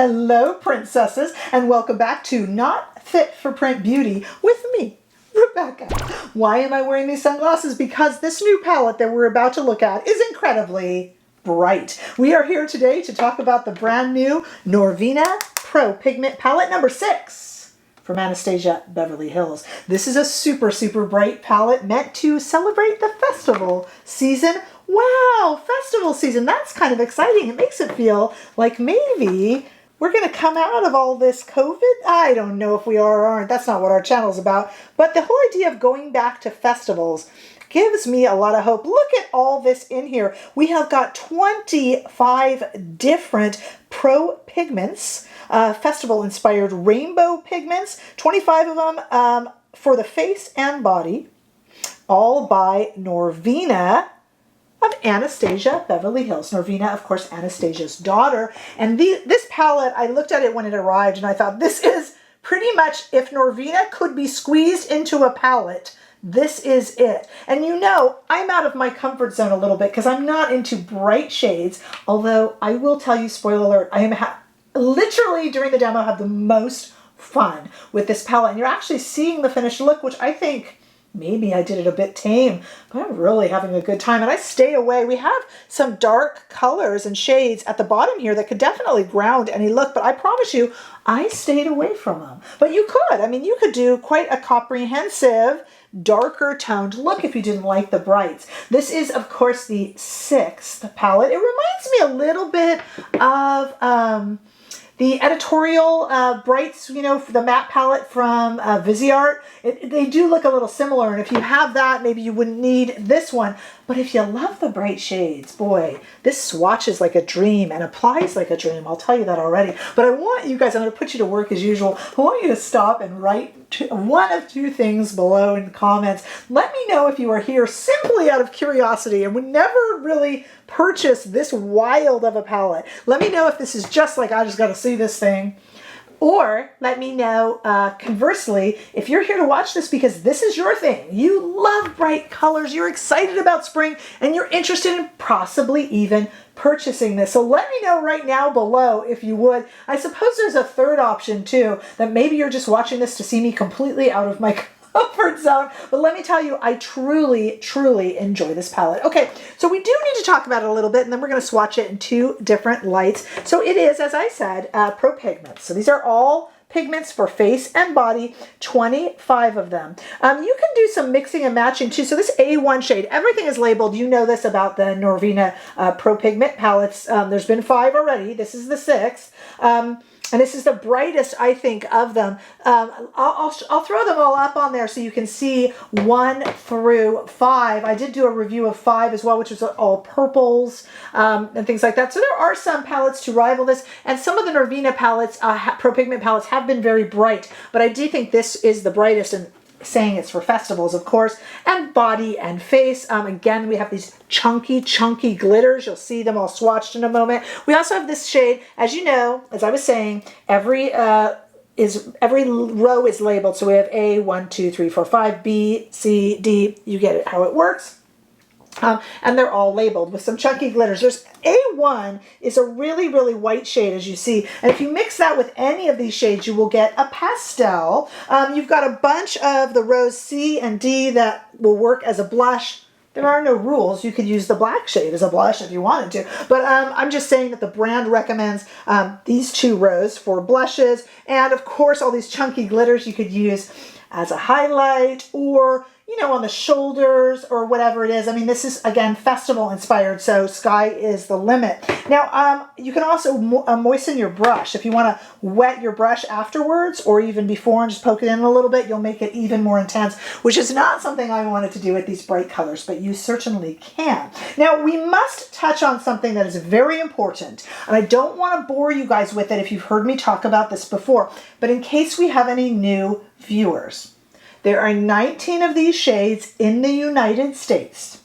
Hello, princesses, and welcome back to Not Fit for Print Beauty with me, Rebecca. Why am I wearing these sunglasses? Because this new palette that we're about to look at is incredibly bright. We are here today to talk about the brand new Norvina Pro Pigment palette number 6 from Anastasia Beverly Hills. This is a super bright palette meant to celebrate the festival season. Wow, festival season, that's kind of exciting. It makes it feel like maybe we're going to come out of all this COVID. I don't know if we are or aren't. That's not what our channel's about. But the whole idea of going back to festivals gives me a lot of hope. Look at all this in here. We have got 25 different pro pigments, festival-inspired rainbow pigments, 25 of them for the face and body, all by Norvina of Anastasia Beverly Hills. Norvina, of course, Anastasia's daughter. And this palette, I looked at it when it arrived and I thought, this is pretty much, if Norvina could be squeezed into a palette, this is it. And you know, I'm out of my comfort zone a little bit because I'm not into bright shades, although I will tell you, spoiler alert, I am literally during the demo have the most fun with this palette. And you're actually seeing the finished look, which I think maybe I did it a bit tame, but I'm really having a good time. And I stay away. We have some dark colors and shades at the bottom here that could definitely ground any look, but I promise you, I stayed away from them. But you could. I mean, you could do quite a comprehensive, darker toned look if you didn't like the brights. This is, of course, the 6th palette. It reminds me a little bit of the editorial brights, you know, for the matte palette from Viseart. They do look a little similar, and if you have that, maybe you wouldn't need this one. But if you love the bright shades, boy, this swatches like a dream and applies like a dream. I'll tell you that already. But I want you guys, I'm going to put you to work as usual. I want you to stop and write one of two things below in the comments. Let me know if you are here simply out of curiosity and would never really purchase this wild of a palette. Let me know if this is just like, I just got to see this thing. Or let me know, conversely, if you're here to watch this because this is your thing. You love bright colors, you're excited about spring, and you're interested in possibly even purchasing this. So let me know right now below if you would. I suppose there's a third option too, that maybe you're just watching this to see me completely out of my comfort zone. But let me tell you, I truly enjoy this palette. Okay, so we do need to talk about it a little bit, and then we're going to swatch it in 2 different lights. So it is, as I said, pro pigments. So these are all pigments for face and body, 25 of them. You can do some mixing and matching too. So this A1 shade, everything is labeled. You know this about the Norvina Pro Pigment palettes. There's been 5 already. This is the 6th. And this is the brightest, I think, of them. I'll throw them all up on there so you can see 1 through 5. I did do a review of 5 as well, which was all purples and things like that. So there are some palettes to rival this. And some of the Norvina palettes, Pro Pigment palettes, have been very bright. But I do think this is the brightest, and saying it's for festivals, of course, and body and face. Again, we have these chunky glitters. You'll see them all swatched in a moment. We also have this shade, as you know, as I was saying, every row is labeled. So we have A, 1, 2, 3, 4, 5, B, C, D. You get it, how it works. And they're all labeled with some chunky glitters. There's A1 is a really white shade, as you see. And if you mix that with any of these shades, you will get a pastel. You've got a bunch of the rows C and D that will work as a blush. There are no rules. You could use the black shade as a blush if you wanted to. But I'm just saying that the brand recommends these 2 rows for blushes. And of course, all these chunky glitters you could use as a highlight, or you know, on the shoulders or whatever it is. I mean, this is, again, festival inspired, so sky is the limit. Now, you can also moisten your brush. If you want to wet your brush afterwards or even before and just poke it in a little bit, you'll make it even more intense, which is not something I wanted to do with these bright colors, but you certainly can. Now, we must touch on something that is very important, and I don't want to bore you guys with it if you've heard me talk about this before, but in case we have any new viewers, there are 19 of these shades in the United States,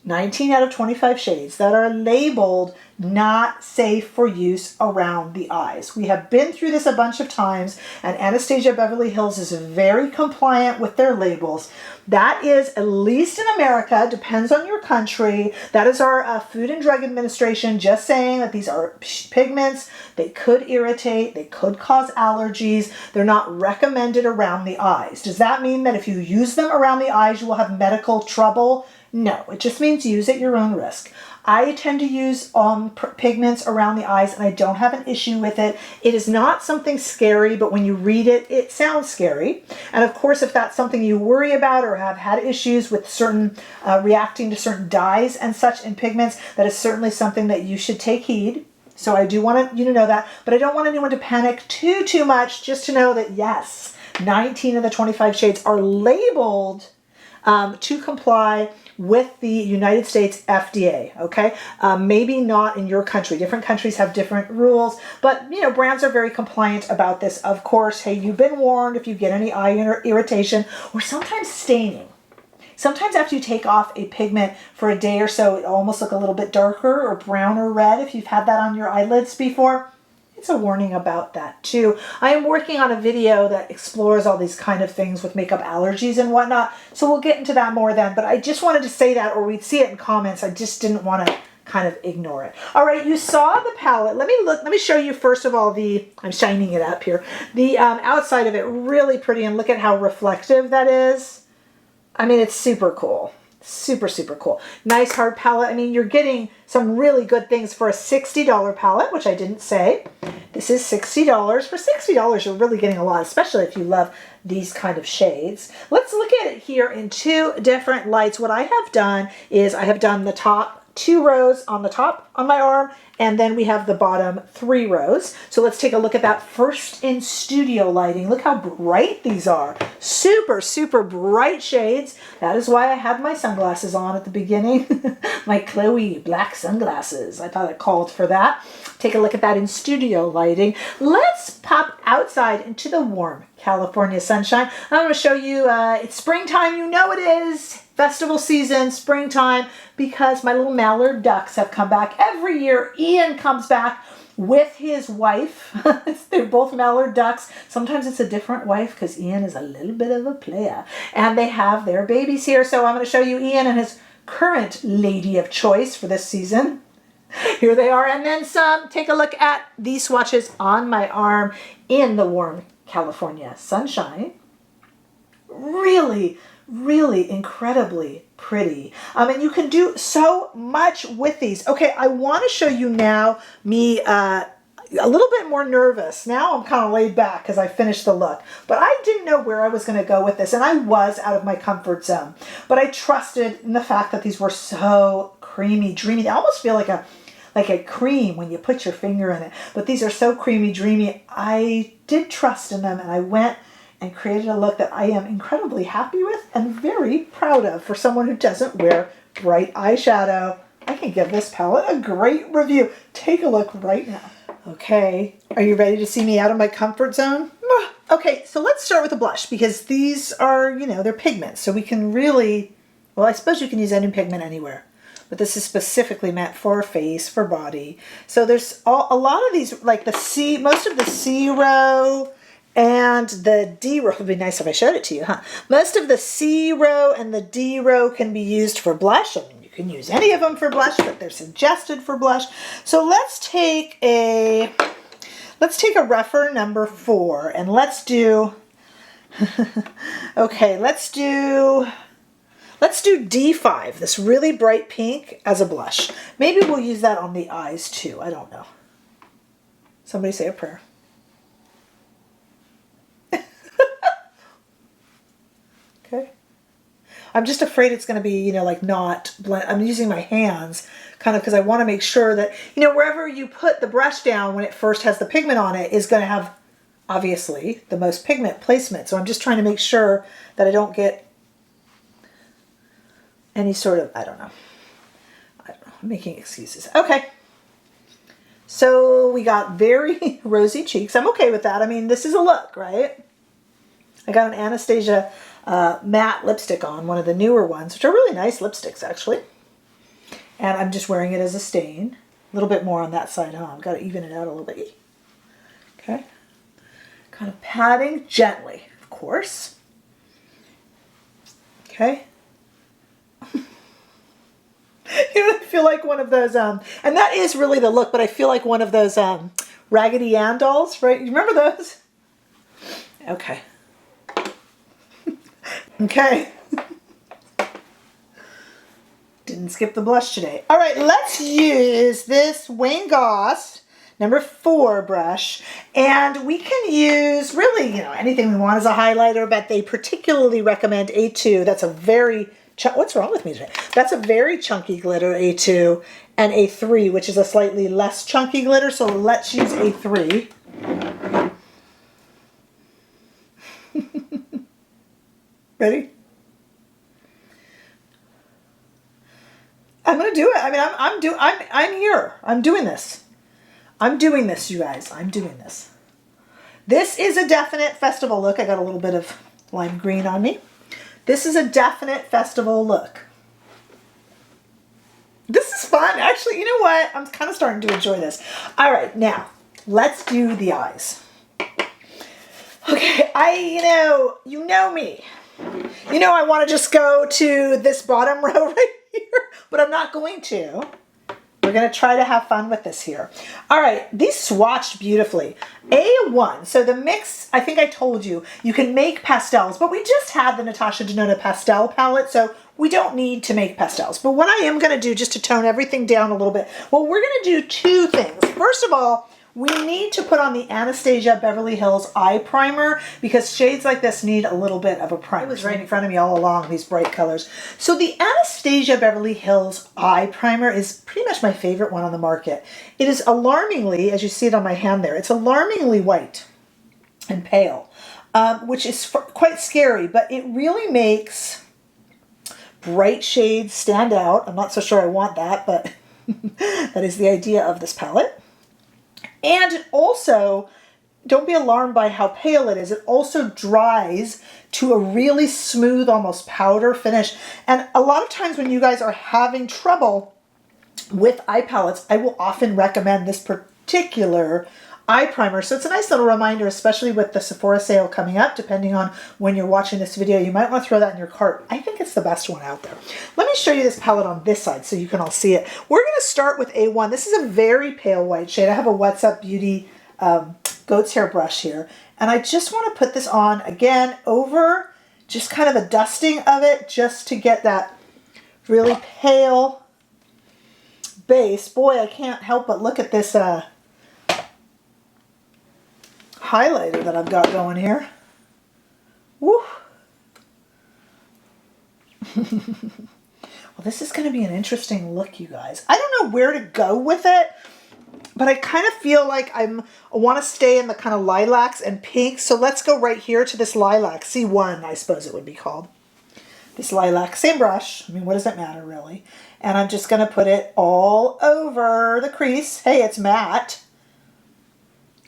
19 out of 25 shades that are labeled not safe for use around the eyes. We have been through this a bunch of times, and Anastasia Beverly Hills is very compliant with their labels. That is, at least in America, depends on your country, that is our Food and Drug Administration just saying that these are pigments. They could irritate, they could cause allergies. They're not recommended around the eyes. Does that mean that if you use them around the eyes, you will have medical trouble? No, it just means use at your own risk. I tend to use pigments around the eyes, and I don't have an issue with it. It is not something scary, but when you read it, it sounds scary. And of course, if that's something you worry about or have had issues with certain reacting to certain dyes and such in pigments, that is certainly something that you should take heed. So I do want you to know that, but I don't want anyone to panic too much, just to know that yes, 19 of the 25 shades are labeled to comply with the United States FDA, okay? Maybe not in your country. Different countries have different rules, but you know, brands are very compliant about this. Of course, hey, you've been warned if you get any eye irritation or sometimes staining. Sometimes after you take off a pigment for a day or so, it almost look a little bit darker or brown or red if you've had that on your eyelids before. It's a warning about that too. I am working on a video that explores all these kind of things with makeup allergies and whatnot, so we'll get into that more then, but I just wanted to say that, or we'd see it in comments. I just didn't want to kind of ignore it. All right, you saw the palette. Let me show you first of all I'm shining it up here, the outside of it, really pretty, and look at how reflective that is. I mean, it's super cool. Super cool. Nice hard palette. I mean, you're getting some really good things for a $60 palette, which I didn't say. This is $60. For $60, you're really getting a lot, especially if you love these kind of shades. Let's look at it here in two different lights. What I have done is I have done the top 2 rows on the top on my arm, and then we have the bottom 3 rows. So let's take a look at that first in studio lighting. Look how bright these are. Super bright shades. That is why I had my sunglasses on at the beginning. My Chloe black sunglasses. I thought it called for that. Take a look at that in studio lighting. Let's pop outside into the warm California sunshine. I'm going to show you, it's springtime, you know it is. Festival season, springtime, because my little mallard ducks have come back. Every year, Ian comes back with his wife. They're both mallard ducks. Sometimes it's a different wife because Ian is a little bit of a player. And they have their babies here. So I'm going to show you Ian and his current lady of choice for this season. Here they are, and then some. Take a look at these swatches on my arm in the warm California sunshine. Really incredibly pretty. And you can do so much with these. Okay, I want to show you now me a little bit more nervous. Now I'm kind of laid back because I finished the look. But I didn't know where I was going to go with this, and I was out of my comfort zone. But I trusted in the fact that these were so creamy, dreamy. They almost feel like a cream when you put your finger in it. But these are so creamy, dreamy. I did trust in them, and I went and created a look that I am incredibly happy with and very proud of for someone who doesn't wear bright eyeshadow. I can give this palette a great review. Take a look right now. Okay, are you ready to see me out of my comfort zone? Okay, so let's start with a blush because these are, you know, they're pigments. So we can really, well, I suppose you can use any pigment anywhere. But this is specifically meant for face, for body. So there's a lot of these, like most of the C row, and the D row, it would be nice if I showed it to you, huh? Most of the C row and the D row can be used for blush. I mean, you can use any of them for blush, but they're suggested for blush. So let's take a rougher number 4, and let's do, okay, let's do D5, this really bright pink as a blush. Maybe we'll use that on the eyes too. I don't know. Somebody say a prayer. Okay. I'm just afraid it's going to be, you know, like not blend. I'm using my hands kind of because I want to make sure that, you know, wherever you put the brush down when it first has the pigment on it is going to have, obviously, the most pigment placement. So I'm just trying to make sure that I don't get any sort of, I don't know, I'm making excuses. Okay. So we got very rosy cheeks. I'm okay with that. I mean, this is a look, right? I got an Anastasia matte lipstick on, one of the newer ones, which are really nice lipsticks, actually. And I'm just wearing it as a stain. little bit more on that side, huh? I've got to even it out a little bit. Okay. Kind of patting gently, of course. Okay. You know, I feel like one of those, and that is really the look, but I feel like one of those Raggedy Ann dolls, right? You remember those? Okay. Okay. Didn't skip the blush today. All right, let's use this Wayne Goss number 4 brush, and we can use really, you know, anything we want as a highlighter, but they particularly recommend A2. That's a very, what's wrong with me today? That's a very chunky glitter, A2, and A3, which is a slightly less chunky glitter, so let's use A3. Ready? I'm gonna do it. I mean, I'm here. I'm doing this. I'm doing this, you guys. I'm doing this. This is a definite festival look. I got a little bit of lime green on me. This is a definite festival look. This is fun. Actually, you know what? I'm kind of starting to enjoy this. All right, now let's do the eyes. Okay, you know me. You know I want to just go to this bottom row right here, but I'm not going to. We're going to try to have fun with this here. All right, these swatched beautifully. A1, so the mix, I think I told you, you can make pastels, but we just had the Natasha Denona pastel palette, so we don't need to make pastels. But what I am going to do, just to tone everything down a little bit, well, we're going to do 2 things. First of all, we need to put on the Anastasia Beverly Hills eye primer because shades like this need a little bit of a primer. It was right in front of me all along, these bright colors. So the Anastasia Beverly Hills eye primer is pretty much my favorite one on the market. It is alarmingly, as you see it on my hand there, it's alarmingly white and pale, which is quite scary, but it really makes bright shades stand out. I'm not so sure I want that, but that is the idea of this palette. And it also, don't be alarmed by how pale it is. It also dries to a really smooth, almost powder finish. And a lot of times when you guys are having trouble with eye palettes, I will often recommend this particular eye primer. So it's a nice little reminder, especially with the Sephora sale coming up, depending on when you're watching this video. You might want to throw that in your cart. I think it's the best one out there. Let me show you this palette on this side so you can all see it. We're going to start with A1. This is a very pale white shade. I have a What's Up Beauty goat's hair brush here. And I just want to put this on, again, over just kind of a dusting of it, just to get that really pale base. Boy, I can't help but look at this highlighter that I've got going here. Woo! Well, this is going to be an interesting look, you guys. I don't know where to go with it, but I kind of feel like I want to stay in the kind of lilacs and pinks. So let's go right here to this lilac, C1, I suppose it would be called. This lilac, same brush. I mean, what does it matter, really? And I'm just going to put it all over the crease. Hey, it's matte.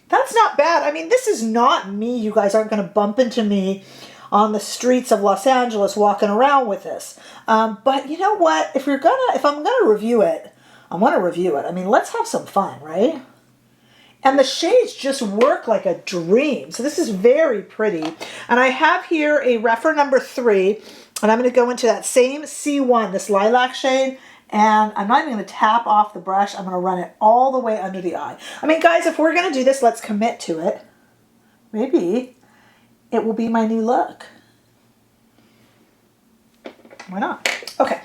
That's not bad. I mean, this is not me. You guys aren't going to bump into me on the streets of Los Angeles walking around with this. But you know what? If I'm gonna review it, I want to review it. I mean, let's have some fun, right? And the shades just work like a dream. So this is very pretty. And I have here a Refer number 3, and I'm going to go into that same C1, this lilac shade. And I'm not even going to tap off the brush. I'm going to run it all the way under the eye. I mean, guys, if we're going to do this, let's commit to it. Maybe it will be my new look. Why not? Okay.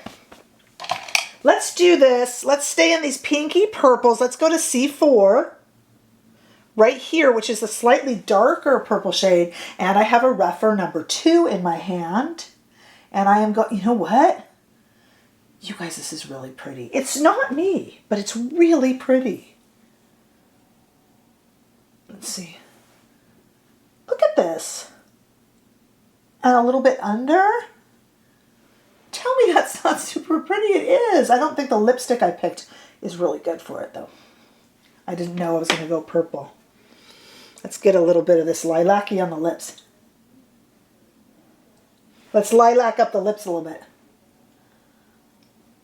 Let's do this. Let's stay in these pinky purples. Let's go to C4 right here, which is a slightly darker purple shade. And I have a Refer number 2 in my hand. And I am going, you know what? You guys, this is really pretty. It's not me, but it's really pretty. Let's see. Look at this. And a little bit under. Tell me that's not super pretty. It is. I don't think the lipstick I picked is really good for it, though. I didn't know I was going to go purple. Let's get a little bit of this lilac-y on the lips. Let's lilac up the lips a little bit.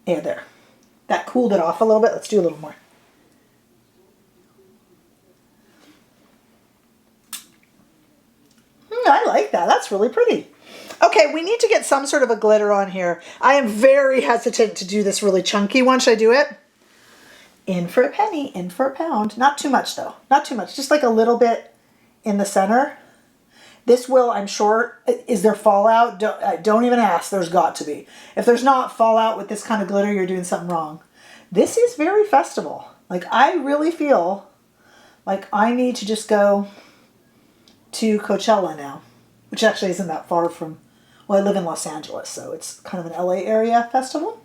Yeah, there. That cooled it off a little bit. Let's do a little more. I like that. That's really pretty. Okay, we need to get some sort of a glitter on here. I am very hesitant to do this really chunky one. Should I do it? In for a penny, in for a pound. Not too much though, not too much. Just like a little bit in the center. This will, I'm sure, is there fallout? Don't even ask, there's got to be. If there's not fallout with this kind of glitter, you're doing something wrong. This is very festival. Like, I really feel like I need to just go to Coachella now, which actually isn't that far from, well, I live in Los Angeles, so it's kind of an LA area festival.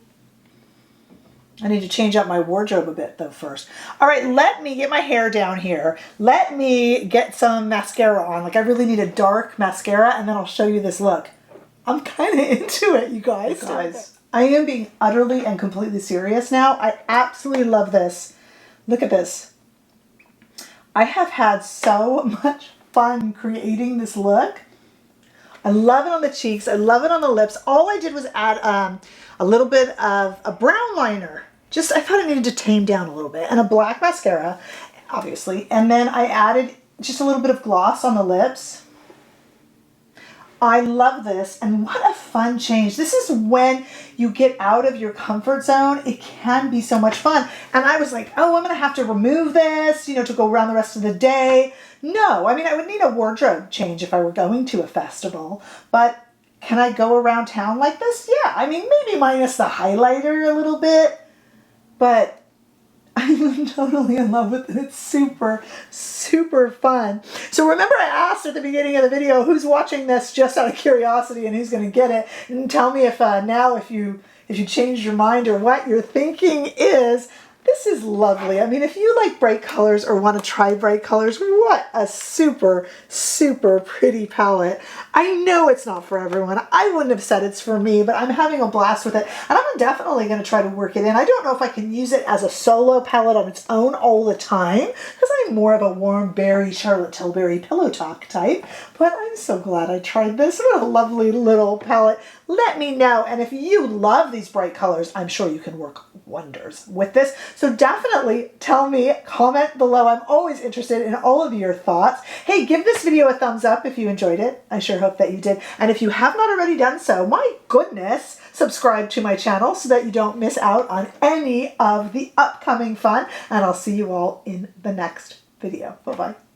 I need to change up my wardrobe a bit though first. All right, let me get my hair down here. Let me get some mascara on. Like, I really need a dark mascara, and then I'll show you this look. I'm kind of into it, you guys. I am being utterly and completely serious now. I absolutely love this. Look at this. I have had so much fun creating this look. I love it on the cheeks. I love it on the lips. All I did was add a little bit of a brown liner. Just, I thought it needed to tame down a little bit. And a black mascara, obviously. And then I added just a little bit of gloss on the lips. I love this. And what a fun change. This is when you get out of your comfort zone. It can be so much fun. And I was like, oh, I'm going to have to remove this, you know, to go around the rest of the day. No, I mean, I would need a wardrobe change if I were going to a festival. But can I go around town like this? Yeah, I mean, maybe minus the highlighter a little bit. But I'm totally in love with it. It's super, super fun. So remember I asked at the beginning of the video who's watching this just out of curiosity and who's going to get it. And tell me if now if you changed your mind or what your thinking is. This is lovely. I mean, if you like bright colors or want to try bright colors, what a super, super pretty palette. I know it's not for everyone. I wouldn't have said it's for me, but I'm having a blast with it. And I'm definitely going to try to work it in. I don't know if I can use it as a solo palette on its own all the time, because I'm more of a warm berry, Charlotte Tilbury pillow talk type. But I'm so glad I tried this. What a lovely little palette. Let me know. And if you love these bright colors, I'm sure you can work wonders with this. So definitely tell me, comment below. I'm always interested in all of your thoughts. Hey, give this video a thumbs up if you enjoyed it. I sure hope that you did. And if you have not already done so, my goodness, subscribe to my channel so that you don't miss out on any of the upcoming fun. And I'll see you all in the next video. Bye-bye.